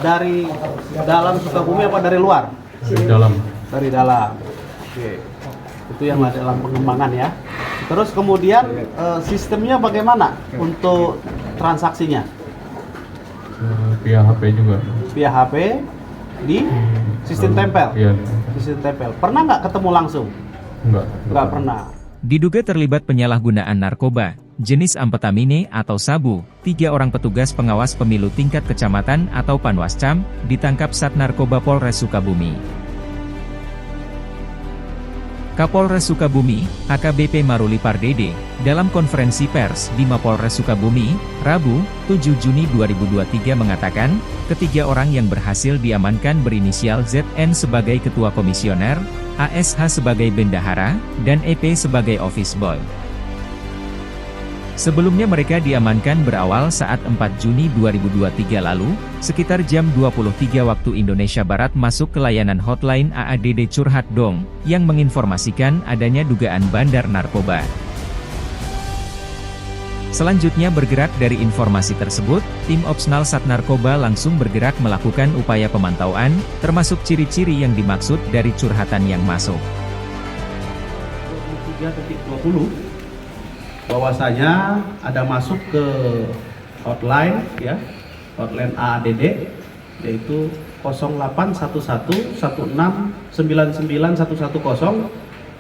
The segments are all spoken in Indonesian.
dari dalam Sukabumi apa dari luar? Dari dalam. Dari dalam. Oke. Itu yang ada dalam pengembangan ya. Terus kemudian sistemnya bagaimana untuk transaksinya? Via HP juga. Via HP di sistem tempel. Iya. Sistem tempel. Pernah nggak ketemu langsung? Nggak pernah. Diduga terlibat penyalahgunaan narkoba, jenis amfetamine atau sabu, 3 orang petugas pengawas pemilu tingkat kecamatan atau Panwascam ditangkap Sat Narkoba Polres Sukabumi. Kapolres Sukabumi, AKBP Maruli Pardede, dalam konferensi pers di Mapolres Sukabumi, Rabu, 7 Juni 2023 mengatakan, ketiga orang yang berhasil diamankan berinisial ZN sebagai Ketua Komisioner, ASH sebagai Bendahara, dan EP sebagai Office Boy. Sebelumnya mereka diamankan berawal saat 4 Juni 2023 lalu, sekitar jam 23 waktu Indonesia Barat masuk ke layanan hotline AADD Curhat Dong, yang menginformasikan adanya dugaan bandar narkoba. Selanjutnya bergerak dari informasi tersebut, tim Opsnal Sat Narkoba langsung bergerak melakukan upaya pemantauan, termasuk ciri-ciri yang dimaksud dari curhatan yang masuk. 23.20 bahwasanya ada masuk ke hotline ya, hotline AADD yaitu 081116991110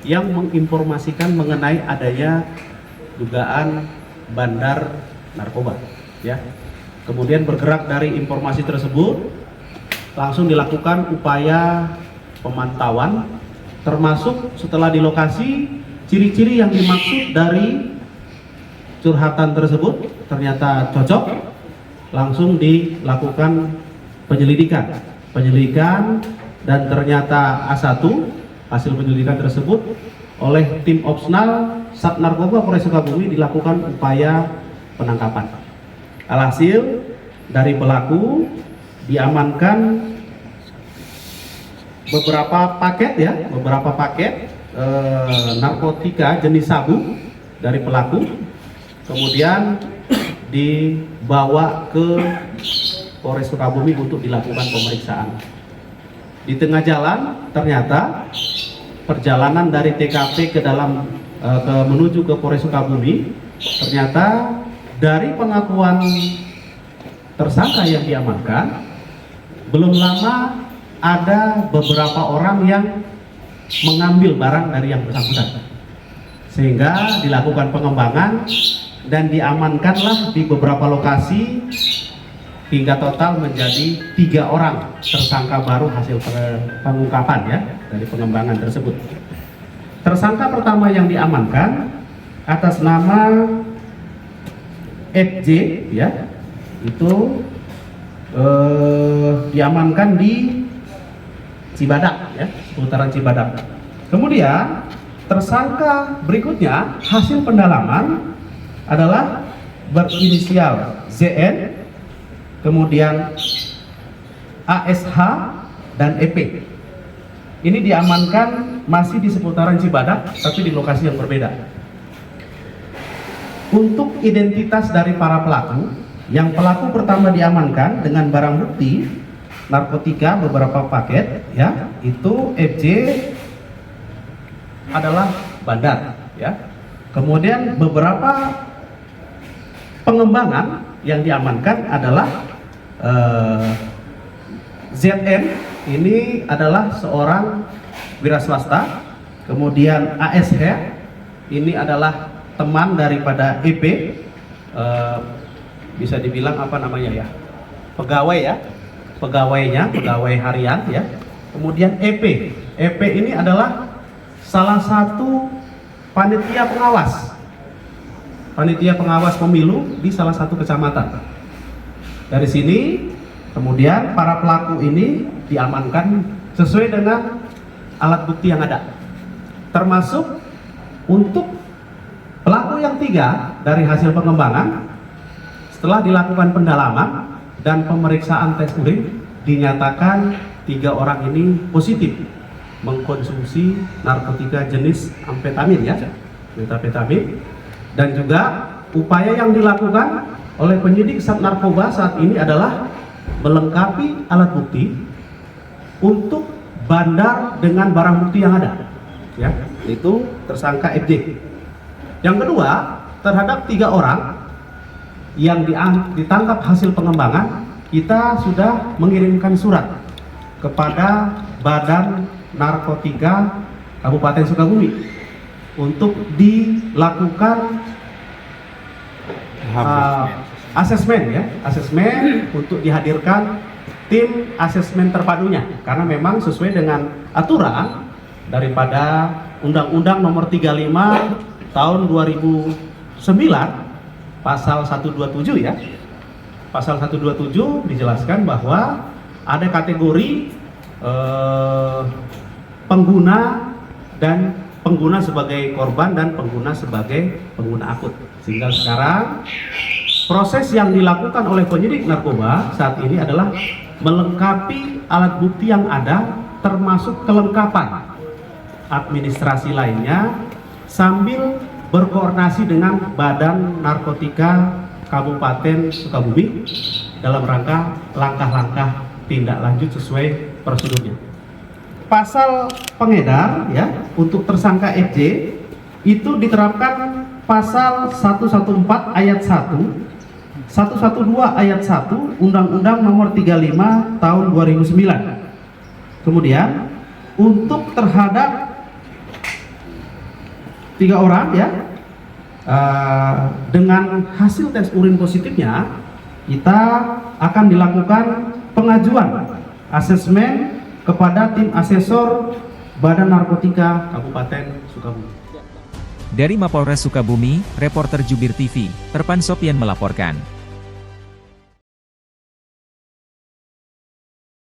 yang menginformasikan mengenai adanya dugaan bandar narkoba ya. Kemudian bergerak dari informasi tersebut langsung dilakukan upaya pemantauan, termasuk setelah di lokasi ciri-ciri yang dimaksud dari curhatan tersebut ternyata cocok, langsung dilakukan penyelidikan dan ternyata A1 hasil penyelidikan tersebut oleh tim Opsnal Sat Narkoba Polres Sukabumi dilakukan upaya penangkapan. Alhasil dari pelaku diamankan beberapa paket narkotika jenis sabu dari pelaku, kemudian dibawa ke Polres Sukabumi untuk dilakukan pemeriksaan. Di tengah jalan ternyata perjalanan dari TKP ke menuju ke Polres Sukabumi, ternyata dari pengakuan tersangka yang diamankan, belum lama ada beberapa orang yang mengambil barang dari yang bersangkutan, sehingga dilakukan pengembangan dan diamankanlah di beberapa lokasi hingga total menjadi 3 orang tersangka baru hasil pengungkapan ya dari pengembangan tersebut. Tersangka pertama yang diamankan atas nama FJ ya, itu diamankan di Cibadak ya, seputaran Cibadak. Kemudian tersangka berikutnya hasil pendalaman adalah berinisial ZN, kemudian ASH dan EP. Ini diamankan masih di seputaran Cibadak, tapi di lokasi yang berbeda. Untuk identitas dari para pelaku, yang pelaku pertama diamankan dengan barang bukti narkotika beberapa paket ya, itu FJ adalah bandar ya. Kemudian beberapa pengembangan yang diamankan adalah ZN, ini adalah seorang wira swasta. Kemudian ASH ini adalah teman daripada EP, bisa dibilang apa namanya ya, pegawai ya, pegawai harian ya. Kemudian EP ini adalah salah satu panitia pengawas pemilu di salah satu kecamatan. Dari sini kemudian para pelaku ini diamankan sesuai dengan alat bukti yang ada, termasuk untuk pelaku yang 3 dari hasil pengembangan. Setelah dilakukan pendalaman dan pemeriksaan tes urin, dinyatakan 3 orang ini positif mengkonsumsi narkotika jenis amfetamin ya, metafetamin. Dan juga upaya yang dilakukan oleh penyidik Sat Narkoba saat ini adalah melengkapi alat bukti untuk bandar dengan barang bukti yang ada, ya, itu tersangka FJ. Yang kedua, terhadap 3 orang yang ditangkap hasil pengembangan, kita sudah mengirimkan surat kepada Badan Narkotika Kabupaten Sukabumi untuk dilakukan asesmen untuk dihadirkan tim asesmen terpadunya, karena memang sesuai dengan aturan daripada Undang-Undang Nomor 35 Tahun 2009 Pasal 127, ya. Pasal 127 dijelaskan bahwa ada kategori pengguna dan pengguna sebagai korban dan pengguna sebagai pengguna akut. Sehingga sekarang proses yang dilakukan oleh penyidik narkoba saat ini adalah melengkapi alat bukti yang ada, termasuk kelengkapan administrasi lainnya, sambil berkoordinasi dengan Badan Narkotika Kabupaten Sukabumi dalam rangka langkah-langkah tindak lanjut sesuai prosedurnya. Pasal pengedar, ya, untuk tersangka FJ itu diterapkan pasal 114 ayat 1, 112 ayat 1 Undang-Undang Nomor 35 Tahun 2009. Kemudian untuk terhadap 3 orang, ya, dengan hasil tes urin positifnya, kita akan dilakukan pengajuan asesmen kepada tim asesor Badan Narkotika Kabupaten Sukabumi. Dari Mapolres Sukabumi, reporter Jubir TV, Erpan Sopyan melaporkan.